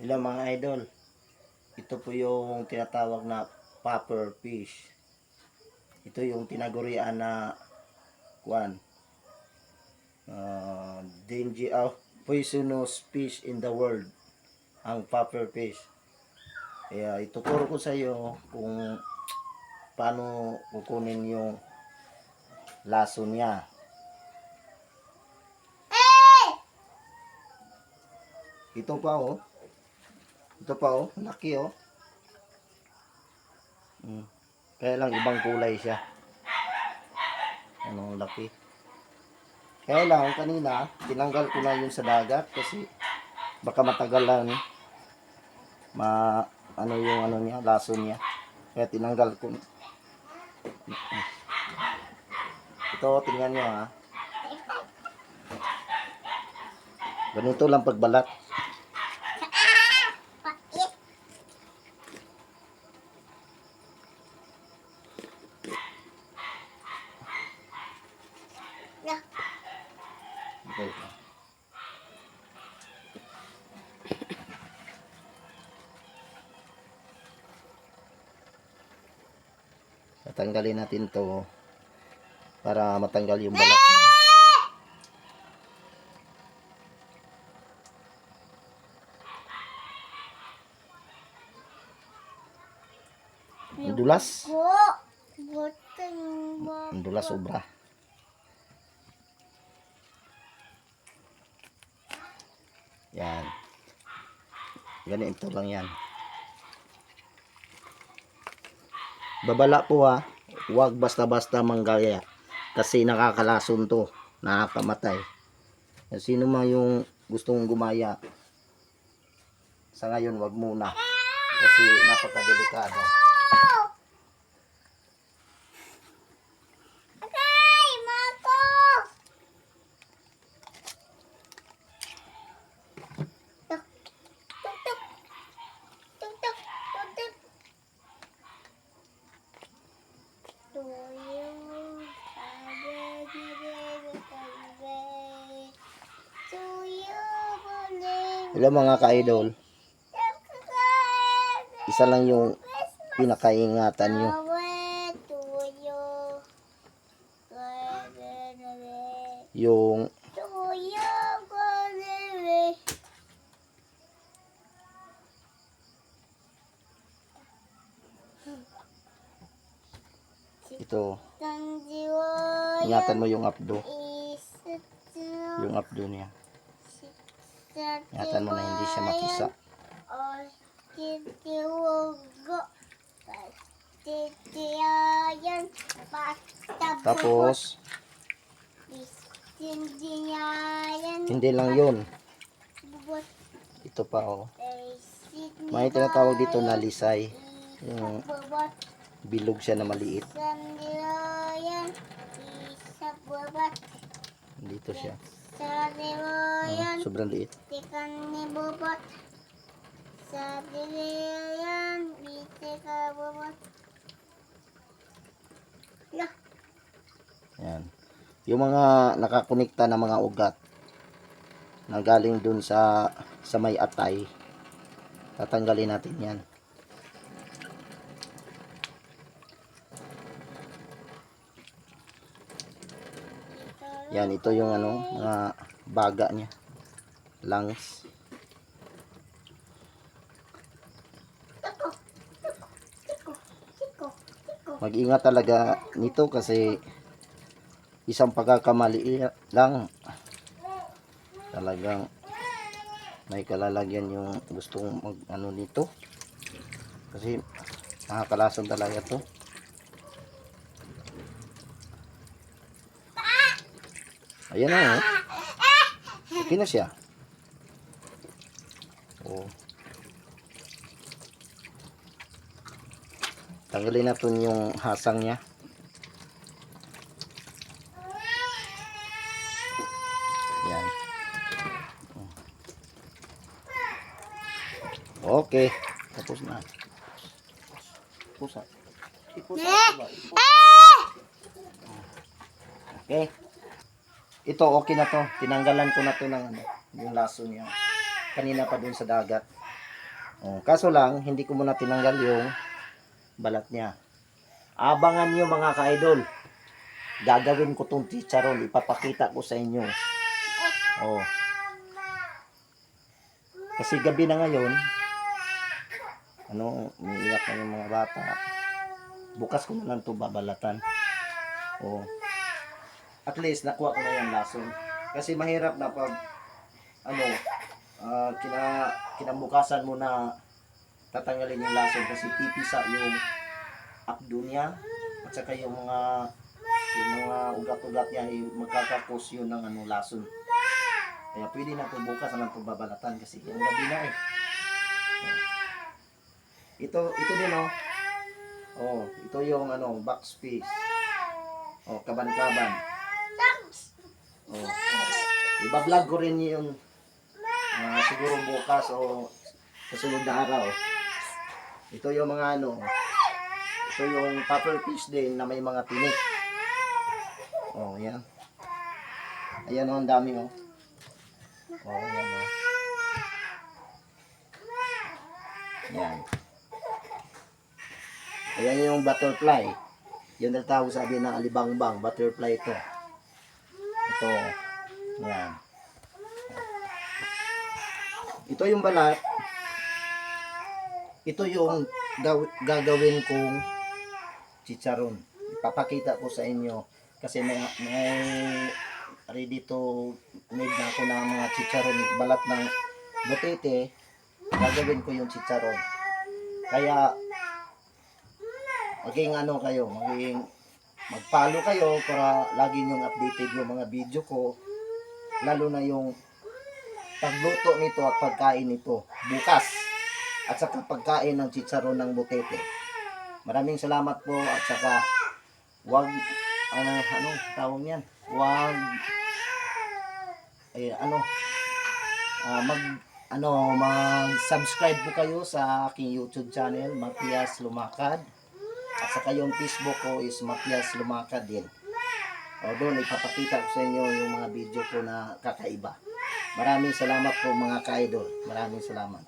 Hello mga idol, ito po yung tinatawag na puffer fish. Ito yung tinagurian na poisonous fish in the world, ang puffer fish. Kaya ituturo ko sa iyo kung paano kukunin yung laso niya. Ito pa oh. Ito pa oh, laki oh. Kaya lang ibang kulay siya. Anong laki. Kaya lang kanina tinanggal ko na yun sa dagat kasi baka matagalan ano niya, laso niya. Kaya tinanggal ko. Ito, tingnan niyo ha. Ganito lang pagbalat. Okay. Tatanggalin natin to para matanggal yung balat. Ang dulas. Ang dulas sobra. Yan. Ganito lang yan. Babala po ha. Huwag basta-basta manggaya. Kasi nakakalason to. Nakakamatay. Sino man yung gustong gumaya, sa ngayon wag muna. Kasi napakadelikado. Hello mga ka-idol. Isa lang yung pinakaingatan nyo. Yung ito. Ingatan mo yung abdo. Yung abdo niya. Ingatan mo na hindi siya makisa. Tapos hindi lang yun. Ito pa oh. May tinatawag dito na lisay. Yung bilog siya na maliit. Dito siya. Sobrang liit. Yan. Yung mga nakakonekta na mga ugat na galing dun sa may atay, tatanggalin natin yan. Yan, ito yung mga baga niya, lungs. Mag-ingat talaga nito kasi isang pagkakamali lang talagang may kalalagyan yung gustong mag nito kasi nakakalason talaga to. Ayan na oh. Okay na siya. Oh. Tanggalin natin yung hasang niya. Yan. Okay. Tapos na. Pusa. Ipusa. Okay. Ito okay na to. Tinanggalan ko na to ng yung laso niya. Kanina pa dun sa dagat. Kaso lang, hindi ko muna tinanggal yung balat niya. Abangan nyo mga ka-idol. Gagawin ko tong chicharon. Ipapakita ko sa inyo. Oh. Kasi gabi na ngayon, umiiyak na yung mga bata. Bukas ko na lang ito babalatan. Oh. At least, nakuha ko na yung lason. Kasi mahirap na pag, kinabukasan mo na tatanggalin yung lason kasi pipisa yung abdo niya at saka yung mga ugat-ugat niya magkakapos yun ng lason. Kaya pwede na ito bukas na ito babalatan kasi yung gabi na eh. Ito din ito yung box piece. Kaban-kaban. Iba-vlog ko rin yung siguro bukas o kasunod na araw. Ito yung mga ito yung puffer fish din na may mga tinik. Yan. Ayan ang dami ayan Yan. Ayan yung butterfly. Yun ang tawag sabi na alibangbang, butterfly ito. Ito. Yan. Ito yung balat. Ito yung gagawin kong chicharon. Ipapakita ko sa inyo kasi may ready to made na ako ng mga chicharon, balat ng butete. Gagawin ko yung chicharon. Kaya maging mag-follow kayo para lagi nyong updated yung mga video ko, lalo na yung pagluto nito at pagkain nito bukas at saka pagkain ng chicharon ng butete. Maraming salamat po at saka wag tawag niyan, wag mag-subscribe po kayo sa aking YouTube channel, Matias Lumakad. At saka yung Facebook ko is Matias Lumakad din. Doon ipapakita ko sa inyo yung mga video ko na kakaiba. Maraming salamat po mga ka-idol. Maraming salamat.